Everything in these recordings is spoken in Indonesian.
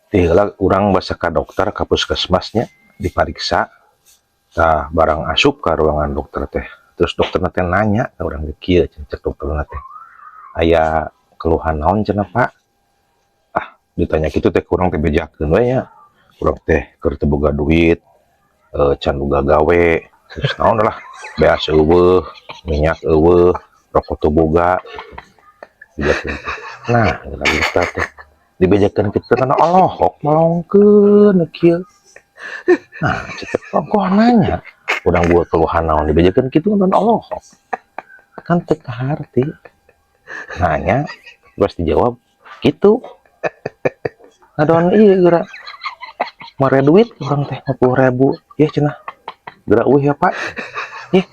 Tiheula urang basa ka dokter ka puskesmasnya dipariksa. Tah barang asup ka ruangan dokter teh. Terus dokter teh nanya ka urang kieu cek dokter teh. Aya keluhan naon cenah Pak? Ah, ditanya kitu teh kurang teh bejakeun we nya. Urang teh keur teu boga duit, can boga gawe, terus naon lah, beas eueuh, minyak eueuh, rokok teu boga. Dibejakeun teh. Nah, geura dokter teh dibejakeun kitu kana Allahok malongkeun kieu. Nah, cek kok nanya, urang gua keluhan naon dibejakeun kitu kan Allahok. Kan teu kaharti. Nanya, terus dijawab gitu. Ngadon ieu geura mere duit urang teh 50.000. Ya cenah. Geura eueuh ya Pak. Ih,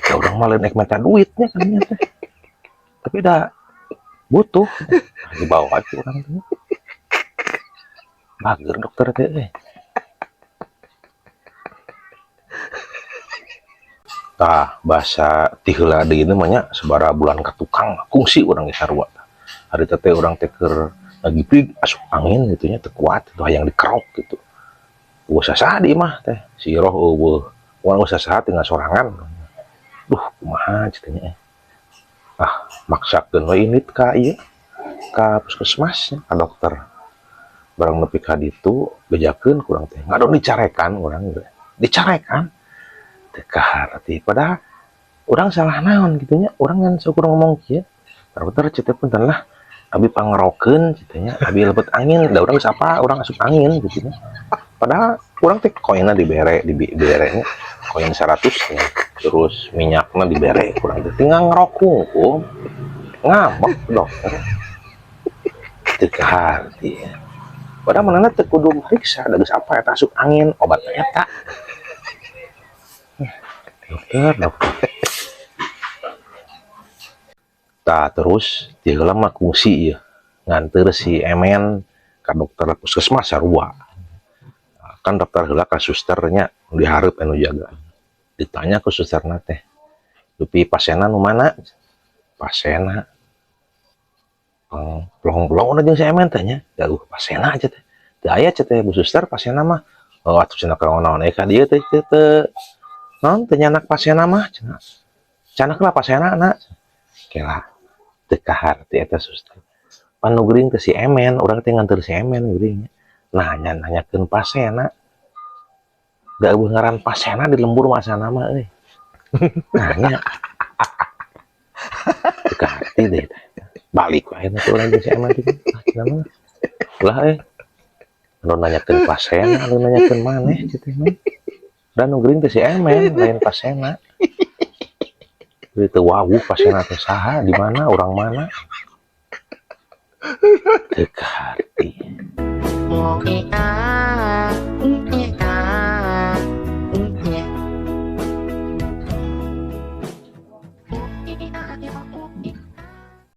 ya urang mah lain ek minta duitnya kan nya teh. Tapi da butuh. Nah, dibawa ke urang teh. Bager dokter teh. Tah bahasa tiheula deui mah nya sabaraha bulan ka tukang kungsi urang ge sarua. Hari teh urang teh keur ngagiprig asup angin gitu nya teu kuat itu hayang dikerok gitu. Usaha saha di mah teh si roh eueuh. Urang usaha saha teu ngasorangan. Duh kumaha cenah. Ah maksakeun we indit ka ieu ka puskesmas ka dokter. Barang nepi ka ditu bejakeun kurang teh. Ngadon dicarekan urang ge. Dicarekan teu kaharti padahal urang salah naon gitu nya. Urang ngan sok ngomong kieu. Dokter cete punten lah. Abi pangerokeun kitu nya. Abi lebet angin, da urang sapa urang asup angin gitu nya. Padahal urang teh koinna dibere nya koin 100 nya. Terus minyakna dibere urang teh tinggal ngerokok ngambek dokter. Teu kaharti. Padahal manehna teu kudu meriksa da geus apa eta asup angin obatna eta. Dokter. Tah terus tiheula mah kungsi ieu nganteur si Emen ka dokter puskesmas sarua. Kan dokter heula ka susternya dihareup anu jaga. Ditanya ku susterna teh, "Dupi pasena nu mana?" Pasena. Pelong-pelong jeung si Emen teh nya. Jauh pasena aja teh. Teu aya teh Bu Suster pasena mah. Oh atuh cenah naon ka dieu teh teu naon teh nyanak pasena mah cenah. Canak lah pasena na. Kela teu kaharti eta suster. Pan nu geuring teh si Emen, urang teh nganteur si Emen geuring. Nanyakeun pasena. Da eueuh ngaran pasena di lembur masana mah euy. Nanya. Teu kaharti deh. Balik wae na urang jeung si Emen teh. Cenah lah anu nanyakeun pasena, anu nanyakeun maneh kitu mah. Dan nu geuring teh si Emen lain pasena. Jadi teu wawuh pasena teh saha, di mana, urang mana. Teu kaharti.